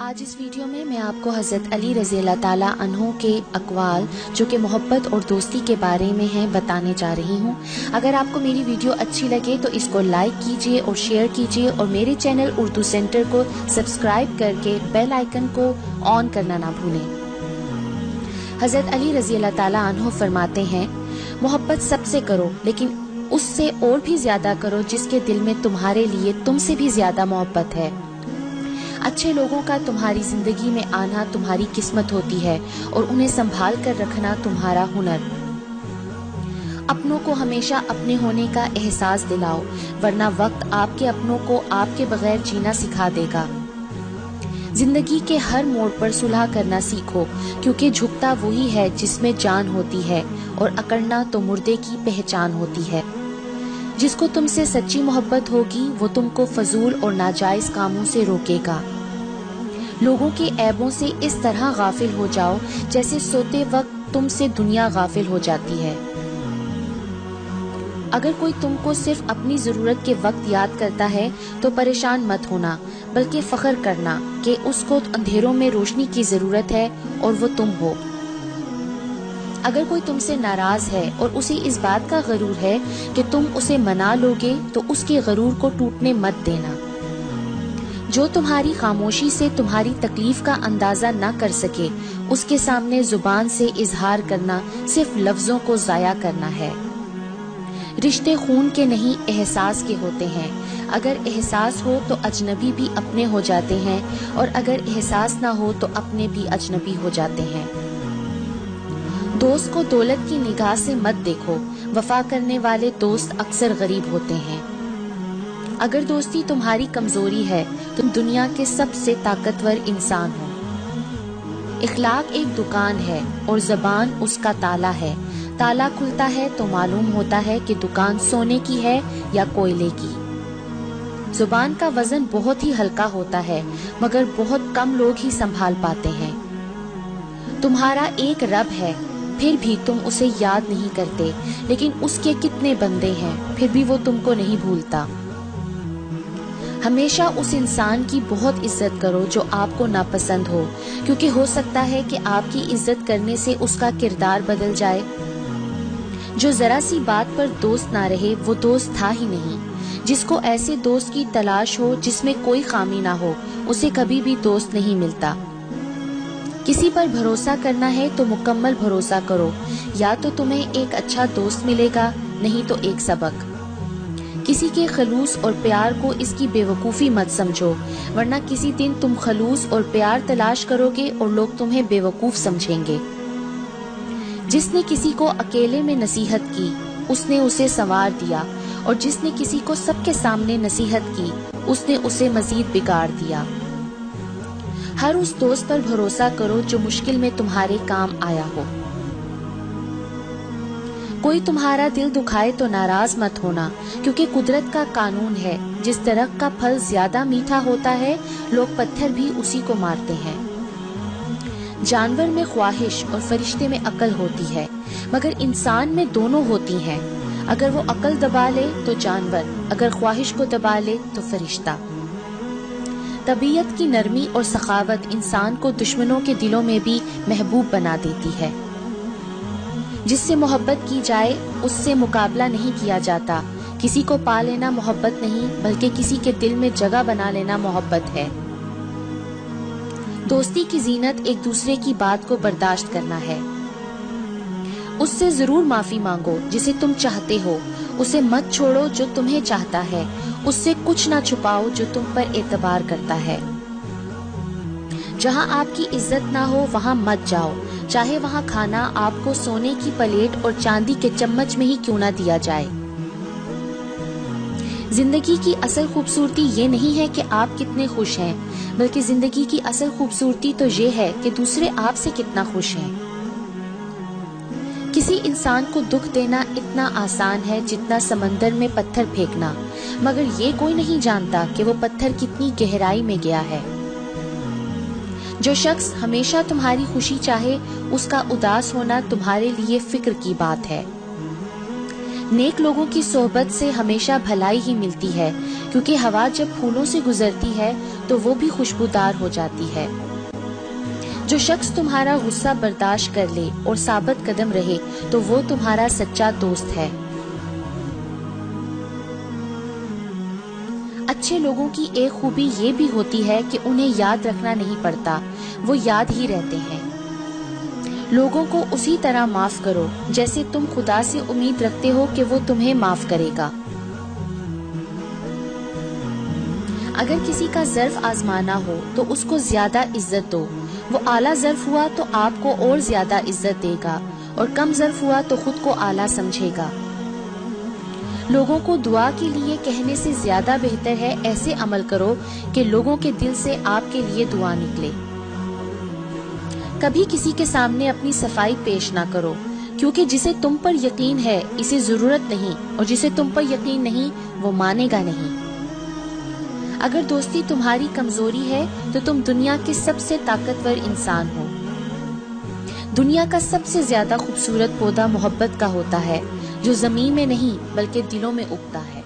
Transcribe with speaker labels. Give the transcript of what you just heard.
Speaker 1: آج اس ویڈیو میں میں آپ کو حضرت علی رضی اللہ تعالیٰ عنہ کے اقوال جو کہ محبت اور دوستی کے بارے میں ہیں بتانے جا رہی ہوں۔ اگر آپ کو میری ویڈیو اچھی لگے تو اس کو لائک کیجئے اور شیئر کیجئے اور میرے چینل اردو سینٹر کو سبسکرائب کر کے بیل آئیکن کو آن کرنا نہ بھولیں۔ حضرت علی رضی اللہ تعالیٰ عنہ فرماتے ہیں، محبت سب سے کرو لیکن اس سے اور بھی زیادہ کرو جس کے دل میں تمہارے لیے تم سے بھی زیادہ محبت ہے۔ اچھے لوگوں کا تمہاری زندگی میں آنا تمہاری قسمت ہوتی ہے اور انہیں سنبھال کر رکھنا تمہارا ہنر۔ اپنوں کو ہمیشہ اپنے ہونے کا احساس دلاؤ، ورنہ وقت آپ کے اپنوں کو آپ کے بغیر جینا سکھا دے گا۔ زندگی کے ہر موڑ پر صلح کرنا سیکھو، کیونکہ جھکتا وہی ہے جس میں جان ہوتی ہے اور اکڑنا تو مردے کی پہچان ہوتی ہے۔ جس کو تم سے سچی محبت ہوگی وہ تم کو فضول اور ناجائز کاموں سے روکے گا۔ لوگوں کے عیبوں سے اس طرح غافل ہو جاؤ جیسے سوتے وقت تم سے دنیا غافل ہو جاتی ہے۔ اگر کوئی تم کو صرف اپنی ضرورت کے وقت یاد کرتا ہے تو پریشان مت ہونا، بلکہ فخر کرنا کہ اس کو اندھیروں میں روشنی کی ضرورت ہے اور وہ تم ہو۔ اگر کوئی تم سے ناراض ہے اور اسے اس بات کا غرور ہے کہ تم اسے منا لوگے تو اس کے غرور کو ٹوٹنے مت دینا۔ جو تمہاری خاموشی سے تمہاری تکلیف کا اندازہ نہ کر سکے اس کے سامنے زبان سے اظہار کرنا صرف لفظوں کو ضائع کرنا ہے۔ رشتے خون کے نہیں احساس کے ہوتے ہیں۔ اگر احساس ہو تو اجنبی بھی اپنے ہو جاتے ہیں اور اگر احساس نہ ہو تو اپنے بھی اجنبی ہو جاتے ہیں۔ دوست کو دولت کی نگاہ سے مت دیکھو، وفا کرنے والے دوست اکثر غریب ہوتے ہیں۔ اگر دوستی تمہاری کمزوری ہے تم دنیا کے سب سے طاقتور انسان ہو۔ اخلاق ایک دکان ہے اور زبان اس کا تالا ہے۔ تالا کھلتا ہے تو معلوم ہوتا ہے کہ دکان سونے کی ہے یا کوئلے کی۔ زبان کا وزن بہت ہی ہلکا ہوتا ہے مگر بہت کم لوگ ہی سنبھال پاتے ہیں۔ تمہارا ایک رب ہے پھر بھی تم اسے یاد نہیں کرتے، لیکن اس کے کتنے بندے ہیں پھر بھی وہ تم کو نہیں بھولتا۔ ہمیشہ اس انسان کی بہت عزت کرو جو آپ کو ناپسند ہو، کیونکہ ہو سکتا ہے کہ آپ کی عزت کرنے سے اس کا کردار بدل جائے۔ جو ذرا سی بات پر دوست نہ رہے وہ دوست تھا ہی نہیں۔ جس کو ایسے دوست کی تلاش ہو جس میں کوئی خامی نہ ہو اسے کبھی بھی دوست نہیں ملتا۔ کسی پر بھروسہ کرنا ہے تو مکمل بھروسہ کرو، یا تو تمہیں ایک اچھا دوست ملے گا نہیں تو ایک سبق۔ کسی کے خلوص اور پیار کو اس کی بے وقوفی مت سمجھو، ورنہ کسی دن تم خلوص اور پیار تلاش کرو گے اور لوگ تمہیں بے وقوف سمجھیں گے۔ جس نے کسی کو اکیلے میں نصیحت کی اس نے اسے سنوار دیا، اور جس نے کسی کو سب کے سامنے نصیحت کی اس نے اسے مزید بگاڑ دیا۔ ہر اس دوست پر بھروسہ کرو جو مشکل میں تمہارے کام آیا ہو۔ کوئی تمہارا دل دکھائے تو ناراض مت ہونا، کیونکہ قدرت کا قانون ہے جس درخت کا پھل زیادہ میٹھا ہوتا ہے لوگ پتھر بھی اسی کو مارتے ہیں۔ جانور میں خواہش اور فرشتے میں عقل ہوتی ہے، مگر انسان میں دونوں ہوتی ہیں۔ اگر وہ عقل دبا لے تو جانور، اگر خواہش کو دبا لے تو فرشتہ۔ طبیعت کی نرمی اور سخاوت انسان کو دشمنوں کے دلوں میں بھی محبوب بنا دیتی ہے۔ جس سے محبت کی جائے اس سے مقابلہ نہیں کیا جاتا۔ کسی کو پا لینا محبت نہیں بلکہ کسی کے دل میں جگہ بنا لینا محبت ہے۔ دوستی کی زینت ایک دوسرے کی بات کو برداشت کرنا ہے۔ اس سے ضرور معافی مانگو جسے تم چاہتے ہو، اسے مت چھوڑو جو تمہیں چاہتا ہے، اس سے کچھ نہ چھپاؤ جو تم پر اعتبار کرتا ہے۔ جہاں آپ کی عزت نہ ہو وہاں مت جاؤ، چاہے وہاں کھانا آپ کو سونے کی پلیٹ اور چاندی کے چمچ میں ہی کیوں نہ دیا جائے۔ زندگی کی اصل خوبصورتی یہ نہیں ہے کہ آپ کتنے خوش ہیں، بلکہ زندگی کی اصل خوبصورتی تو یہ ہے کہ دوسرے آپ سے کتنا خوش ہیں۔ کسی انسان کو دکھ دینا اتنا آسان ہے جتنا سمندر میں پتھر پھینکنا، مگر یہ کوئی نہیں جانتا کہ وہ پتھر کتنی گہرائی میں گیا ہے۔ جو شخص ہمیشہ تمہاری خوشی چاہے اس کا اداس ہونا تمہارے لیے فکر کی بات ہے۔ نیک لوگوں کی صحبت سے ہمیشہ بھلائی ہی ملتی ہے، کیونکہ ہوا جب پھولوں سے گزرتی ہے تو وہ بھی خوشبودار ہو جاتی ہے۔ جو شخص تمہارا غصہ برداشت کر لے اور ثابت قدم رہے تو وہ تمہارا سچا دوست ہے۔ اچھے لوگوں کی ایک خوبی یہ بھی ہوتی ہے کہ انہیں یاد رکھنا نہیں پڑتا، وہ یاد ہی رہتے ہیں۔ لوگوں کو اسی طرح معاف کرو جیسے تم خدا سے امید رکھتے ہو کہ وہ تمہیں معاف کرے گا۔ اگر کسی کا ظرف آزمانا ہو تو اس کو زیادہ عزت دو، وہ اعلیٰ ظرف ہوا تو آپ کو اور زیادہ عزت دے گا، اور کم ظرف ہوا تو خود کو اعلیٰ سمجھے گا۔ لوگوں کو دعا کے لیے کہنے سے زیادہ بہتر ہے ایسے عمل کرو کہ لوگوں کے دل سے آپ کے لیے دعا نکلے۔ کبھی کسی کے سامنے اپنی صفائی پیش نہ کرو، کیونکہ جسے تم پر یقین ہے اسے ضرورت نہیں، اور جسے تم پر یقین نہیں وہ مانے گا نہیں۔ اگر دوستی تمہاری کمزوری ہے تو تم دنیا کے سب سے طاقتور انسان ہو۔ دنیا کا سب سے زیادہ خوبصورت پودا محبت کا ہوتا ہے، جو زمین میں نہیں بلکہ دلوں میں اگتا ہے۔